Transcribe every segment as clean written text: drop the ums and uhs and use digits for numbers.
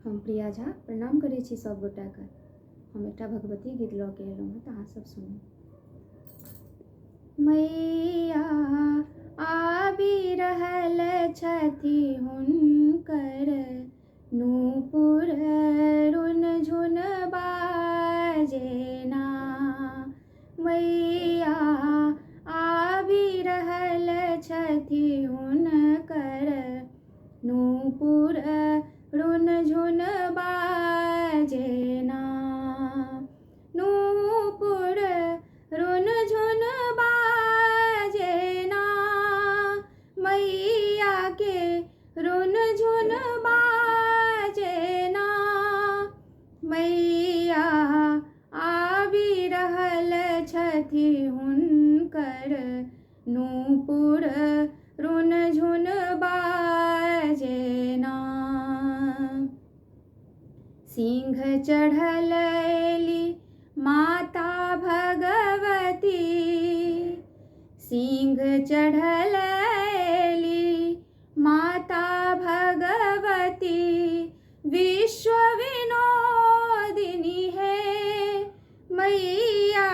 हम प्रिया झा प्रणाम करै छी सब गोटाके। हम एकटा भगवती गीत लऽ के एलहुँ हँ, तऽ अहाँ सब सुनू। मैया आबि रहल छथि हुनकर नूपुर रुन झुन बाजेना। मैया आबि रहल छथि हुनकर नूपुर रुन झुन बाजेना। नूपुर रुन झुन बाजेना, मैया के रुन झुन बाजेना। मैया आबि रहल छथि हुनकर नूपुर रुन झुन बाजेना। सिंह चढ़ल एली माता भगवती, सिंह चढ़ल एली माता भगवती। विश्व विनोदिनी है मैया,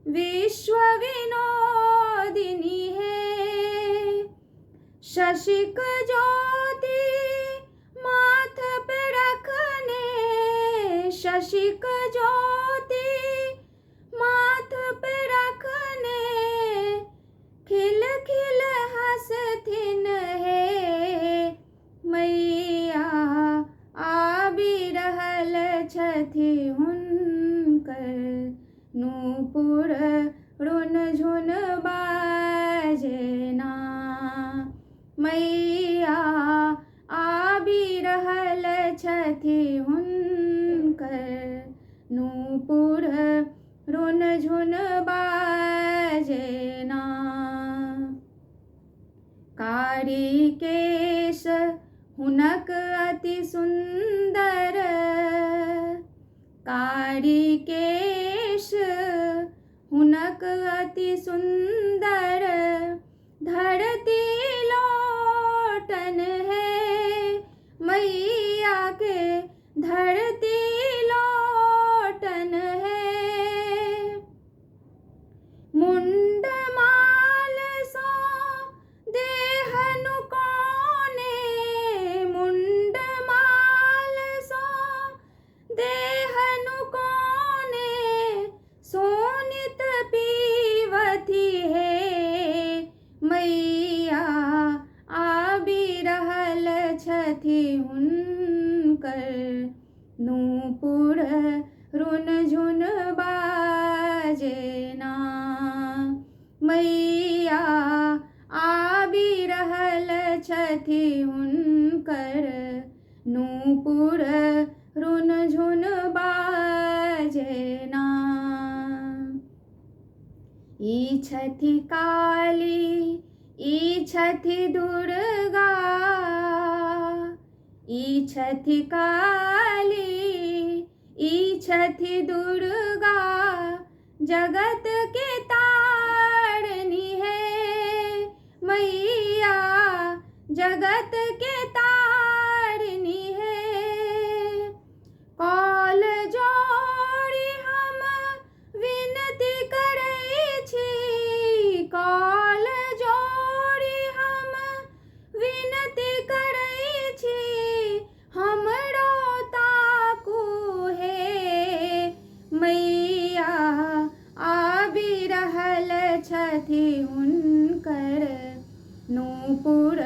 विश्व विनोदिनी है। शशिक ज्योति माथ पे रखने, शशिक ज्योति माथ पे रखने। खिल खिल हंसथिन है मैया, आबि रहल छथि हुनकर नूपुर रुन झुन बाजेना। मैया आबि रहल छथि हुनकर नूपुर रुन झुन बाजेना। कारी केश हुनक अति सुन्दर, कारी केश हुनक अति सुन्दर। धरती लोटन है मैया के, धरती लोटन है। मुंड माल सो देहनु कोने, मुंड माल सो देहनु कोने। सोनित पीवती है मैया, आबि रहल छथि हुनकर नूपुर रुन झुन बाजेना। मैया आबि रहल छथि हुनकर नूपुर रुन झुन बाजेना। ई छथि काली, ई छथि दुर्गा, ई छथि काली, ई छथि दुर्गा। जगत के तारनी है मैया, जगत के तारनी है। कॉल जोड़ी हम विनती करै छी, कॉल जोड़ी हम विनती करै छी। हमरो ताकू हे मैया, आबि रहल छथि हुनकर नूपुर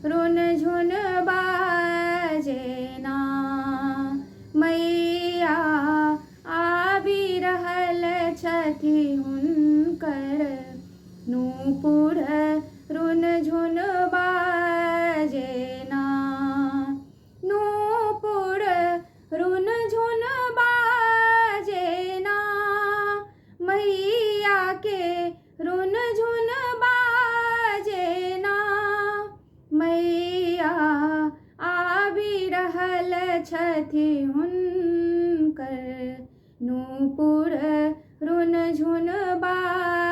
रुन झुन बाजेना। मैया आबि रहल छथि हुनकर नूपुर रुन झुन बाजेना। नूपुर रुन झुन बाजेना, मैया के रुन झुन बाजेना। मैया आबि रहल छथि हुनकर नूपुर रुन झुन बाजेना।